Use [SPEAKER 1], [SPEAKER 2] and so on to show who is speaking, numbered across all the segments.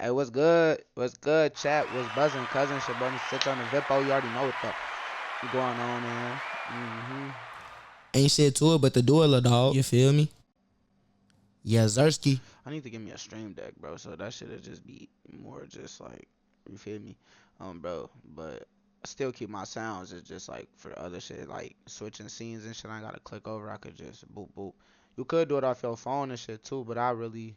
[SPEAKER 1] Hey, what's good? What's good? Chat was buzzing. Cousin Shaboni sits on the Vippo. You already know what the going on, man.
[SPEAKER 2] Ain't shit to it but the dueler, dog. You feel me? Yeah, Zersky.
[SPEAKER 1] I need to give me a stream deck, bro. So that shit'll just be more just like, you feel me, bro. But I still keep my sounds. It's just like for the other shit, like switching scenes and shit. I gotta click over. I could just boop boop. You could do it off your phone and shit too, but I really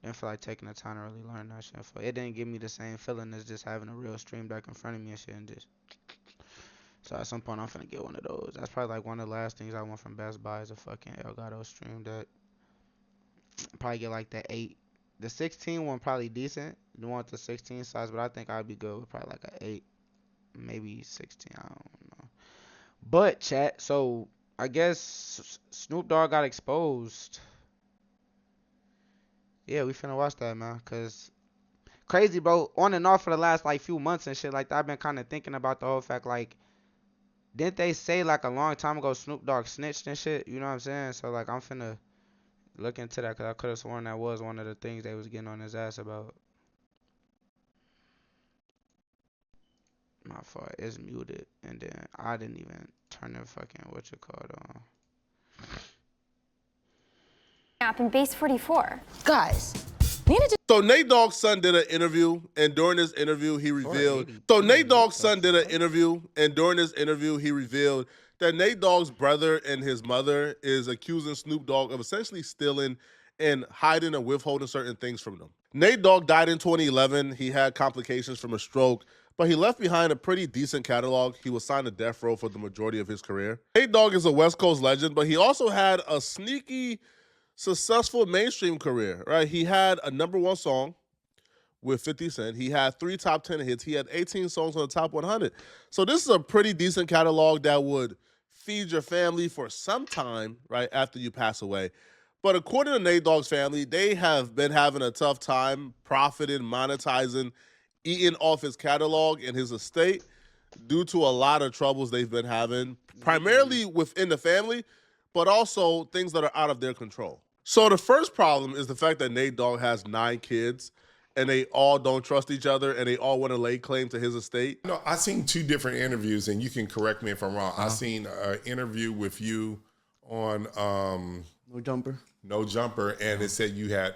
[SPEAKER 1] didn't feel like taking the time to really learn that shit. It didn't give me the same feeling as just having a real stream deck in front of me and shit and just. So at some point I'm finna get one of those. That's probably like one of the last things I want from Best Buy is a fucking Elgato stream deck. Probably get like the 8. The 16 one probably decent. You want the 16 size, but I think I'd be good with probably like a 8. Maybe 16. I don't know. But chat, so I guess Snoop Dogg got exposed. Yeah, we finna watch that, man. Cause crazy, bro. On and off for the last like few months and shit like that. I've been kind of thinking about the whole fact like, didn't they say like a long time ago Snoop Dogg snitched and shit? You know what I'm saying? So like I'm finna look into that because I could have sworn that was one of the things they was getting on his ass about. My fault. It's muted, and then I didn't even turn the fucking what you call it on.
[SPEAKER 3] App in base 44.
[SPEAKER 4] Guys,
[SPEAKER 5] So Nate Dogg's son did an interview, and during this interview, he revealed. So Nate Dogg's son did an interview, and during this interview, he revealed that Nate Dogg's brother and his mother is accusing Snoop Dogg of essentially stealing and hiding and withholding certain things from them. Nate Dogg died in 2011. He had complications from a stroke, but he left behind a pretty decent catalog. He was signed to death row for the majority of his career. Nate Dogg is a West Coast legend, but he also had a sneaky, successful mainstream career, right? He had a #1 song with 50 Cent. He had 3 top 10 hits. He had 18 songs on the top 100. So this is a pretty decent catalog that would feed your family for some time, right, after you pass away. But according to Nate Dogg's family, they have been having a tough time profiting, monetizing, eating off his catalog and his estate due to a lot of troubles they've been having, primarily within the family, but also things that are out of their control. So the first problem is the fact that Nate Dogg has 9 kids, and they all don't trust each other, and they all want to lay claim to his estate.
[SPEAKER 6] No, I seen 2 different interviews, and you can correct me if I'm wrong. I seen an interview with you on No Jumper, and it said you had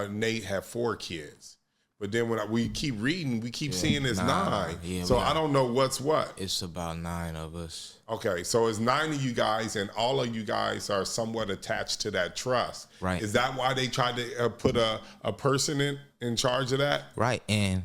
[SPEAKER 6] Nate had 4 kids. But then when we keep reading, we keep seeing it's 9.
[SPEAKER 2] Yeah,
[SPEAKER 6] so I don't know what's what.
[SPEAKER 2] It's about 9 of us.
[SPEAKER 6] Okay, so it's 9 of you guys, and all of you guys are somewhat attached to that trust.
[SPEAKER 2] Right.
[SPEAKER 6] Is that why they tried to put a person in charge of that?
[SPEAKER 2] Right, and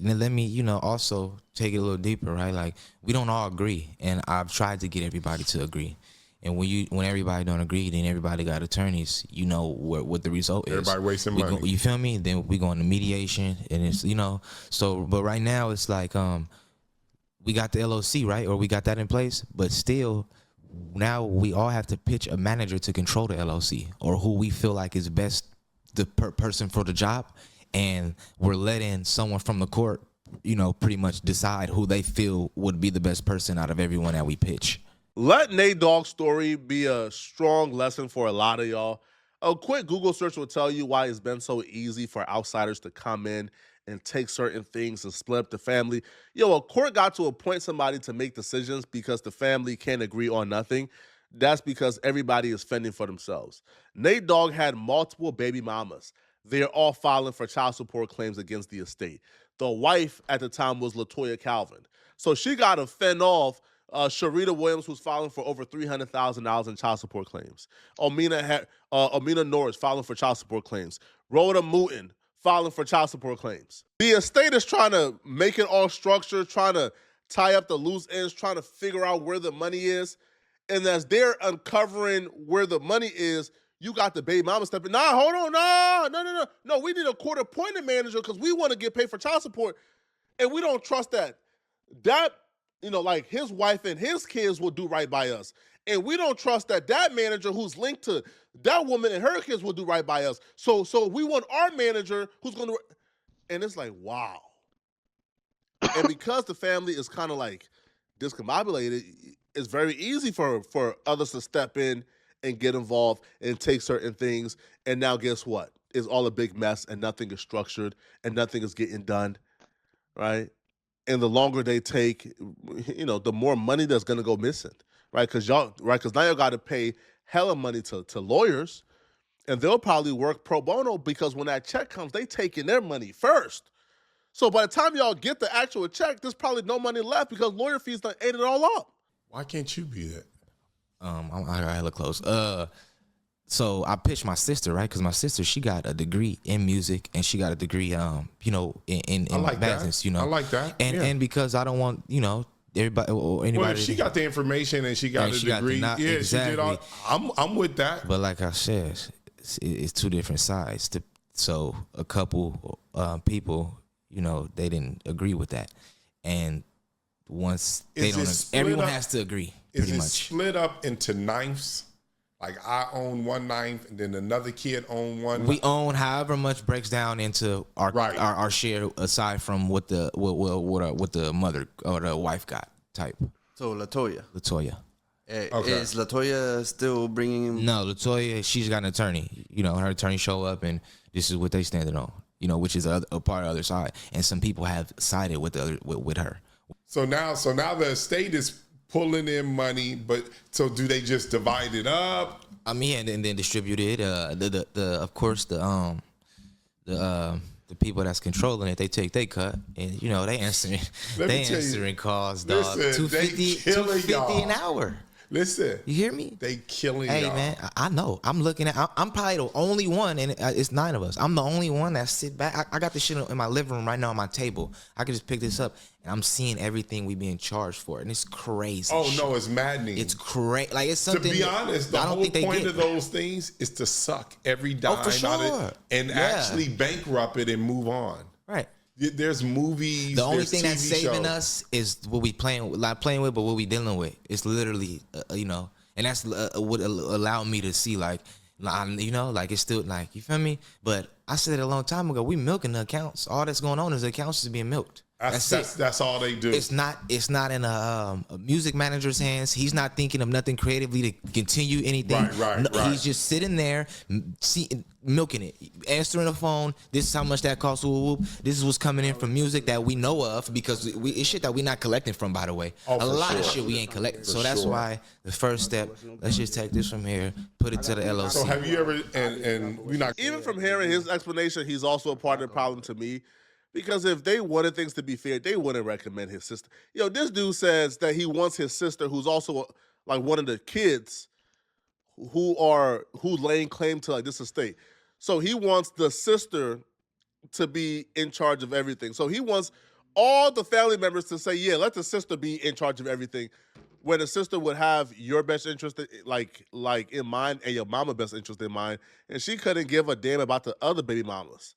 [SPEAKER 2] let me, also take it a little deeper, right? Like, we don't all agree, and I've tried to get everybody to agree. And when everybody don't agree, then everybody got attorneys. You know what the result is.
[SPEAKER 6] Everybody wasting money.
[SPEAKER 2] You feel me? Then we go into mediation, and it's So, but right now it's like we got the LOC, right, or we got that in place. But still, now we all have to pitch a manager to control the LOC or who we feel like is best the person for the job, and we're letting someone from the court, pretty much decide who they feel would be the best person out of everyone that we pitch.
[SPEAKER 5] Let Nate Dogg's story be a strong lesson for a lot of y'all. A quick Google search will tell you why it's been so easy for outsiders to come in and take certain things and split up the family. A court got to appoint somebody to make decisions because the family can't agree on nothing. That's because everybody is fending for themselves. Nate Dogg had multiple baby mamas. They're all filing for child support claims against the estate. The wife at the time was LaToya Calvin. So she got to fend off Sharita Williams, who's filing for over $300,000 in child support claims. Amina Norris filing for child support claims. Rhoda Mooten filing for child support claims. The estate is trying to make it all structured, trying to tie up the loose ends, trying to figure out where the money is. And as they're uncovering where the money is, you got the baby mama stepping. Nah, hold on, no. We need a court-appointed manager because we want to get paid for child support, and we don't trust that. Like his wife and his kids will do right by us. And we don't trust that manager who's linked to that woman and her kids will do right by us. So we want our manager who's going to, and it's like, wow. And because the family is kind of like discombobulated, it's very easy for others to step in and get involved and take certain things. And now guess what? is all a big mess and nothing is structured and nothing is getting done, right? And the longer they take, the more money that's gonna go missing, right? Because now y'all got to pay hella money to lawyers, and they'll probably work pro bono because when that check comes, they taking their money first. So by the time y'all get the actual check, there's probably no money left because lawyer fees done ate it all up.
[SPEAKER 6] Why can't you be that?
[SPEAKER 2] I got hella close. So I pitched my sister, right? Because my sister, she got a degree in music and she got a degree, in
[SPEAKER 6] I like
[SPEAKER 2] business,
[SPEAKER 6] that. I like that.
[SPEAKER 2] And because I don't want, everybody or anybody.
[SPEAKER 6] Well, if she got the information and she got a degree,
[SPEAKER 2] exactly.
[SPEAKER 6] she did all. I'm with that.
[SPEAKER 2] But like I said, it's two different sides. So a couple people, they didn't agree with that, and once they don't, everyone has to agree.
[SPEAKER 6] Is it split up into ninths? Like I own 1/9, and then another kid own one.
[SPEAKER 2] We own however much breaks down into our share, aside from what the mother or the wife got type.
[SPEAKER 4] So Latoya.
[SPEAKER 6] Okay.
[SPEAKER 4] Is Latoya still bringing him?
[SPEAKER 2] No, Latoya, she's got an attorney. Her attorney show up, and this is what they standing on. Which is a part of the other side, and some people have sided with with her.
[SPEAKER 6] So now the estate is pulling in money, but so do they just divide it up?
[SPEAKER 2] I mean, and then distribute it. Of course the people that's controlling it, they take their cut, and they answering calls, dog.
[SPEAKER 6] Listen,
[SPEAKER 2] $250 an hour.
[SPEAKER 6] Listen,
[SPEAKER 2] you hear me?
[SPEAKER 6] They killing
[SPEAKER 2] y'all.
[SPEAKER 6] Hey
[SPEAKER 2] man, I know. I'm looking at. I'm probably the only one, and it's 9 of us. I'm the only one that sit back. I got this shit in my living room right now on my table. I can just pick this up, and I'm seeing everything we being charged for, and it's crazy.
[SPEAKER 6] Oh no, it's maddening.
[SPEAKER 2] It's crazy. Like it's something.
[SPEAKER 6] To be honest, the whole point of those things is to suck every dime out of it and actually bankrupt it and move on.
[SPEAKER 2] Right.
[SPEAKER 6] There's movies.
[SPEAKER 2] The only thing
[SPEAKER 6] TV
[SPEAKER 2] that's saving
[SPEAKER 6] shows.
[SPEAKER 2] us is what we not playing with, but what we dealing with. It's literally, and that's what allowed me to see, like it's still like, you feel me? But I said it a long time ago. We milking the accounts. All that's going on is the accounts is being milked.
[SPEAKER 6] That's all they do.
[SPEAKER 2] It's not in a music manager's hands. He's not thinking of nothing creatively to continue anything.
[SPEAKER 6] Right.
[SPEAKER 2] He's just sitting there, milking it, answering the phone. This is how much that costs. This is what's coming in from music that we know of, because it's shit that we're not collecting from, by the way. A lot of shit we ain't collecting. So that's why the first step, let's just take this from here, put it to the LOC.
[SPEAKER 6] So have you ever, and we not
[SPEAKER 5] even from hearing his explanation, he's also a part of the problem to me. Because if they wanted things to be fair, they wouldn't recommend his sister. This dude says that he wants his sister, who's also like one of the kids who laying claim to like this estate. So he wants the sister to be in charge of everything. So he wants all the family members to say, yeah, let the sister be in charge of everything. When the sister would have your best interest like in mind and your mama's best interest in mind, and she couldn't give a damn about the other baby mamas.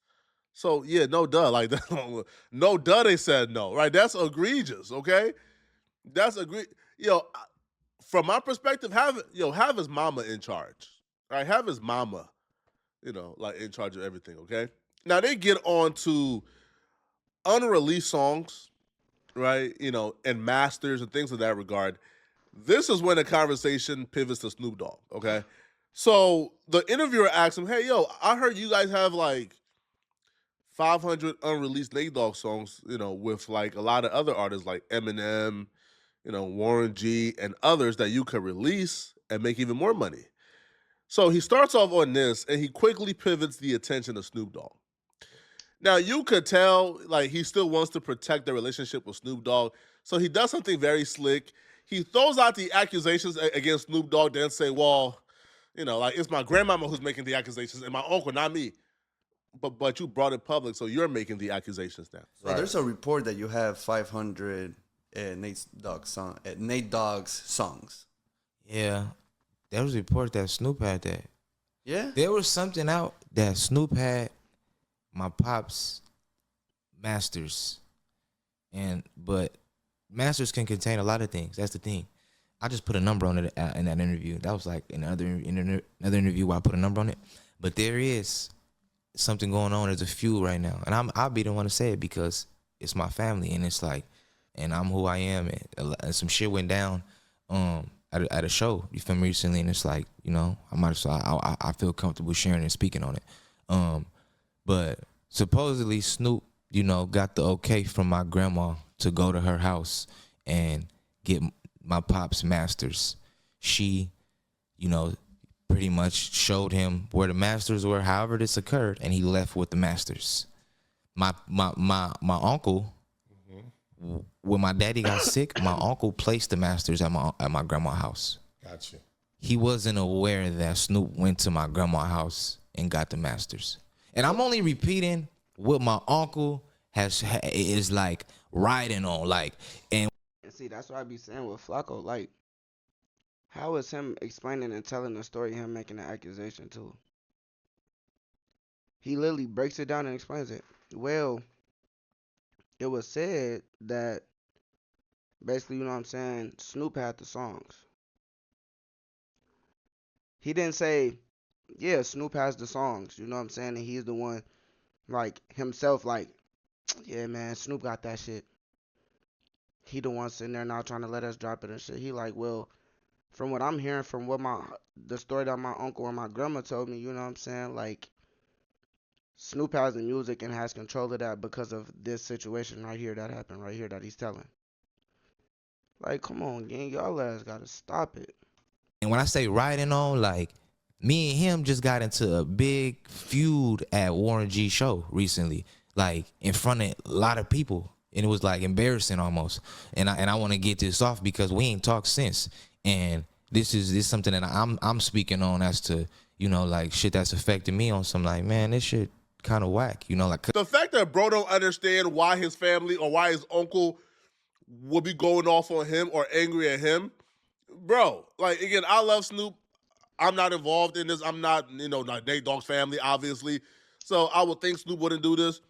[SPEAKER 5] So yeah, no duh, like no duh. They said no, right? That's egregious. Okay, that's from my perspective, have his mama in charge, right? Have his mama, like in charge of everything. Okay. Now they get on to unreleased songs, right? And masters and things of that regard. This is when the conversation pivots to Snoop Dogg. Okay, so the interviewer asks him, "Hey, I heard you guys have like 500 unreleased Nate Dogg songs, with like a lot of other artists like Eminem, Warren G, and others that you could release and make even more money." So he starts off on this, and he quickly pivots the attention to Snoop Dogg. Now you could tell, like, he still wants to protect the relationship with Snoop Dogg, so he does something very slick. He throws out the accusations against Snoop Dogg, then say, well, like, it's my grandmama who's making the accusations and my uncle, not me. But you brought it public, so you're making the accusations now.
[SPEAKER 4] So there's a report that you have 500 Nate Dogg's songs.
[SPEAKER 2] Yeah, there was a report that Snoop had that.
[SPEAKER 4] Yeah,
[SPEAKER 2] there was something out that Snoop had my pops masters, but masters can contain a lot of things. That's the thing. I just put a number on it in that interview. That was like another interview where I put a number on it. But there is something going on. There's a feud right now, and I'll be the one to say it because it's my family, and it's like, and I'm who I am, and some shit went down at a show, you feel me, recently, and it's like, I might as well, I feel comfortable sharing and speaking on it. But supposedly Snoop, you know, got the okay from my grandma to go to her house and get my pop's masters. She, you know, pretty much showed him where the masters were, however this occurred, and he left with the masters. My uncle, when my daddy got sick, my uncle placed the masters at my grandma's house.
[SPEAKER 6] Gotcha.
[SPEAKER 2] He wasn't aware that Snoop went to my grandma's house and got the masters. And I'm only repeating what my uncle is like riding on, like. And
[SPEAKER 1] see, that's what I be saying with Flacco. Like, how is him explaining and telling the story, him making an accusation too? He literally breaks it down and explains it. Well, it was said that basically, you know what I'm saying, Snoop had the songs. He didn't say, yeah, Snoop has the songs, you know what I'm saying, and he's the one, like, himself, like, yeah, man, Snoop got that shit. He the one sitting there now trying to let us drop it and shit. He like, well, from what I'm hearing, from what the story that my uncle and my grandma told me, you know what I'm saying, like, Snoop has the music and has control of that because of this situation right here that happened right here that he's telling. Like, come on, gang, y'all ass gotta stop it.
[SPEAKER 2] And when I say riding on, like, me and him just got into a big feud at Warren G's show recently, like in front of a lot of people, and it was like embarrassing almost. And I want to get this off because we ain't talked since, and this is something that I'm speaking on as to, you know, like shit that's affecting me on some, like, man, this shit kind of whack, you know, like
[SPEAKER 5] The fact that bro don't understand why his family or why his uncle would be going off on him or angry at him, bro, like, again, I love Snoop. I'm not involved in this. I'm not, you know, not Nate Dogg's family, obviously. So I would think Snoop wouldn't do this.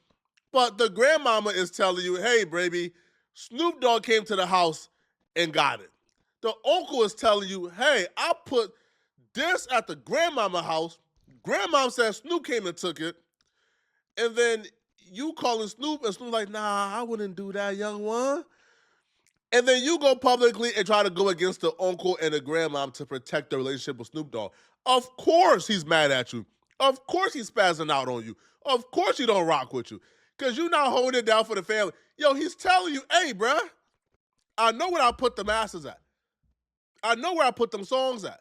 [SPEAKER 5] But the grandmama is telling you, hey, baby, Snoop Dogg came to the house and got it. The uncle is telling you, hey, I put this at the grandmama house. Grandmama said Snoop came and took it. And then you calling Snoop, and Snoop like, nah, I wouldn't do that, young one. And then you go publicly and try to go against the uncle and the grandmom to protect the relationship with Snoop Dogg. Of course he's mad at you. Of course he's spazzing out on you. Of course he don't rock with you. Because you're not holding it down for the family. Yo, he's telling you, hey, bruh, I know where I put the masters at. I know where I put them songs at.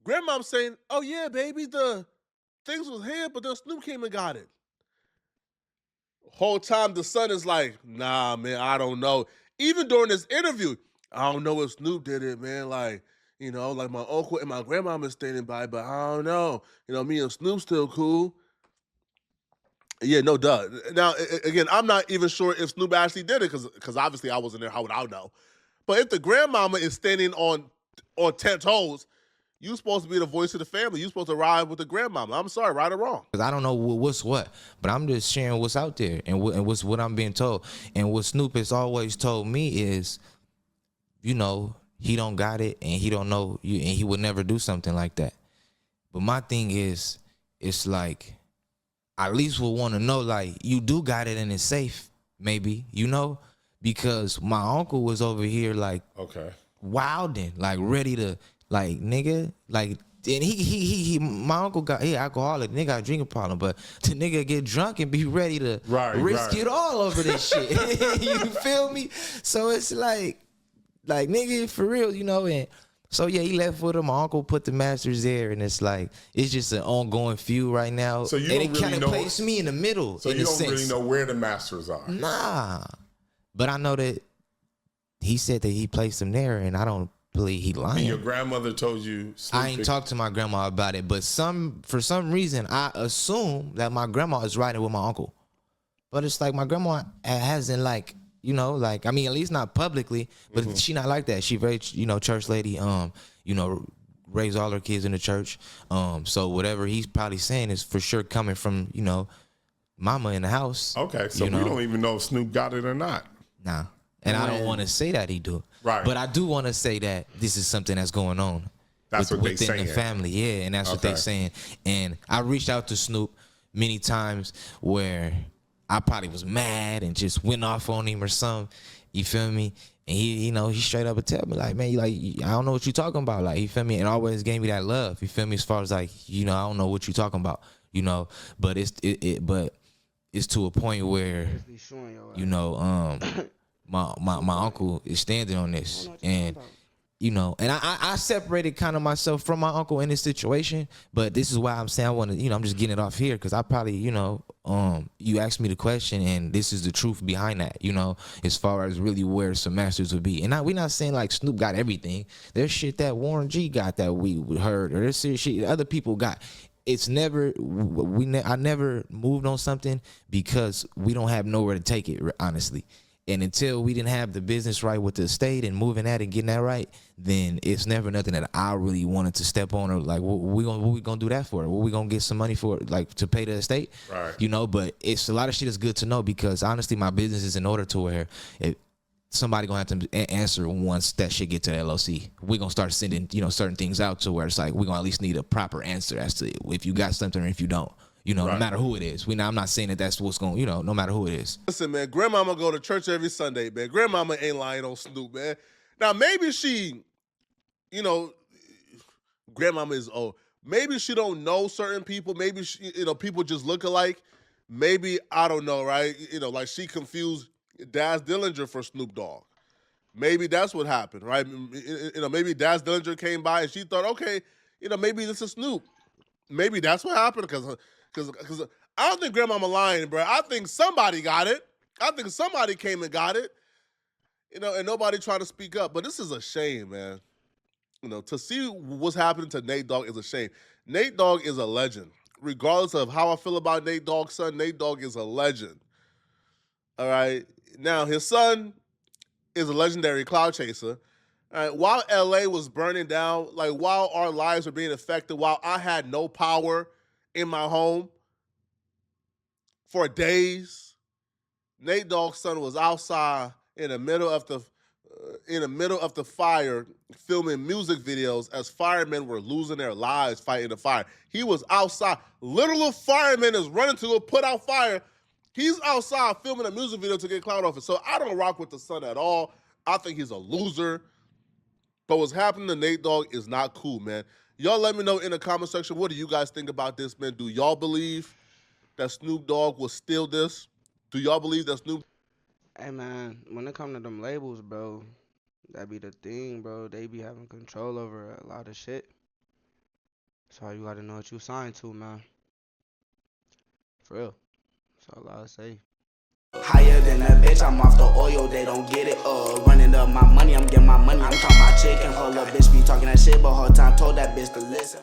[SPEAKER 5] Grandmom's saying, oh, yeah, baby, the things was here, but then Snoop came and got it. Whole time the son is like, nah, man, I don't know. Even during this interview, I don't know if Snoop did it, man. Like, you know, like my uncle and my grandmama standing by, but I don't know. You know, me and Snoop still cool. Yeah, no duh. Now, again, I'm not even sure if Snoop actually did it because obviously I wasn't there. How would I know? But if the grandmama is standing on 10 toes, you're supposed to be the voice of the family. You're supposed to ride with the grandmama. I'm sorry, right or wrong.
[SPEAKER 2] I don't know what's what, but I'm just sharing what's out there and what's what I'm being told. And what Snoop has always told me is, you know, he don't got it and he don't know you, and he would never do something like that. But my thing is, it's like, I at least would want to know, like, you do got it and it's safe, maybe, you know, because my uncle was over here like,
[SPEAKER 6] okay,
[SPEAKER 2] wilding, like ready to, like, nigga, like, and he my uncle got, he alcoholic, nigga got a drinking problem, but the nigga get drunk and be ready to risk it all over this shit. You feel me? So it's like nigga, for real, you know. And so yeah, he left with him. My uncle put the masters there, and it's like, it's just an ongoing feud right now.
[SPEAKER 6] So you
[SPEAKER 2] and
[SPEAKER 6] don't
[SPEAKER 2] it
[SPEAKER 6] really
[SPEAKER 2] kind of
[SPEAKER 6] know,
[SPEAKER 2] placed me in the middle.
[SPEAKER 6] So
[SPEAKER 2] in
[SPEAKER 6] you
[SPEAKER 2] a
[SPEAKER 6] don't
[SPEAKER 2] sense.
[SPEAKER 6] really know where the masters are.
[SPEAKER 2] Nah, but I know that he said that he placed them there, and I don't believe he lying.
[SPEAKER 6] And your grandmother told you.
[SPEAKER 2] I ain't talked to my grandma about it, but for some reason I assume that my grandma is riding with my uncle. But it's like my grandma hasn't, like, you know, like, I mean, at least not publicly, but she not like that. She very, you know, church lady, you know, raised all her kids in the church. So whatever he's probably saying is for sure coming from, you know, mama in the house.
[SPEAKER 6] Okay, so we don't even know if Snoop got it or not.
[SPEAKER 2] Nah. And I don't want to say that he do.
[SPEAKER 6] Right.
[SPEAKER 2] But I do want to say that this is something that's going on.
[SPEAKER 6] That's what they saying.
[SPEAKER 2] Within the family, yeah, and that's what they saying. And I reached out to Snoop many times where I probably was mad and just went off on him or something. You feel me? And he, you know, he straight up would tell me, like, man, you like, I don't know what you talking about. Like, you feel me? And always gave me that love. You feel me? As far as, like, you know, I don't know what you talking about. you know. But it's to a point where,
[SPEAKER 1] Be showing your
[SPEAKER 2] you know, my uncle is standing on this, and you know, and I separated kind of myself from my uncle in this situation, but this is why I'm saying I want to, you know, I'm just getting it off here because I probably, you know, you asked me the question and this is the truth behind that, you know, as far as really where some masters would be. And we're not saying like Snoop got everything. There's shit that Warren G got that we heard, or there's shit other people got. It's never, I never moved on something because we don't have nowhere to take it, honestly. And until we didn't have the business right with the estate and moving that and getting that right, then it's never nothing that I really wanted to step on or like, what we gonna do that for? What we gonna get some money for, like to pay the estate?
[SPEAKER 6] Right.
[SPEAKER 2] You know, but it's a lot of shit is good to know because honestly, my business is in order to where if somebody gonna have to answer once that shit get to the LOC. We gonna start sending, you know, certain things out to where it's like we gonna at least need a proper answer as to if you got something or if you don't. You know, no matter who it is. I'm not saying that that's what's going, you know, no matter who it is.
[SPEAKER 5] Listen, man, grandmama go to church every Sunday, man. Grandmama ain't lying on Snoop, man. Now, maybe she, you know, grandmama is old. Maybe she don't know certain people. Maybe, she, you know, people just look alike. Maybe, I don't know, right? You know, like she confused Daz Dillinger for Snoop Dogg. Maybe that's what happened, right? You know, maybe Daz Dillinger came by and she thought, okay, you know, maybe this is Snoop. Maybe that's what happened because I don't think grandmama lying, bro. I think somebody got it. I think somebody came and got it. You know, and nobody tried to speak up. But this is a shame, man. You know, to see what's happening to Nate Dogg is a shame. Nate Dogg is a legend. Regardless of how I feel about Nate Dogg's son, Nate Dogg is a legend. All right? Now, his son is a legendary cloud chaser. All right? While LA was burning down, like while our lives were being affected, while I had no power in my home for days, Nate Dogg's son was outside in the middle of the fire filming music videos as firemen were losing their lives fighting the fire. He was outside. Literal firemen is running to go put out fire. He's outside filming a music video to get clout off it. So I don't rock with the son at all. I think he's a loser. But what's happening to Nate Dogg is not cool, man. Y'all let me know in the comment section, what do you guys think about this, man? Do y'all believe that Snoop Dogg will steal this? Do y'all believe that Snoop...
[SPEAKER 1] Hey, man, when it come to them labels, bro, that be the thing, bro. They be having control over a lot of shit. So you gotta know what you signed to, man. For real. That's all I'll say.
[SPEAKER 7] Higher than a bitch, I'm off the oil, they don't get it. Running up my money, I'm getting my money. I'm talking about chicken, hold up, bitch be talking that shit, but whole time told that bitch to listen.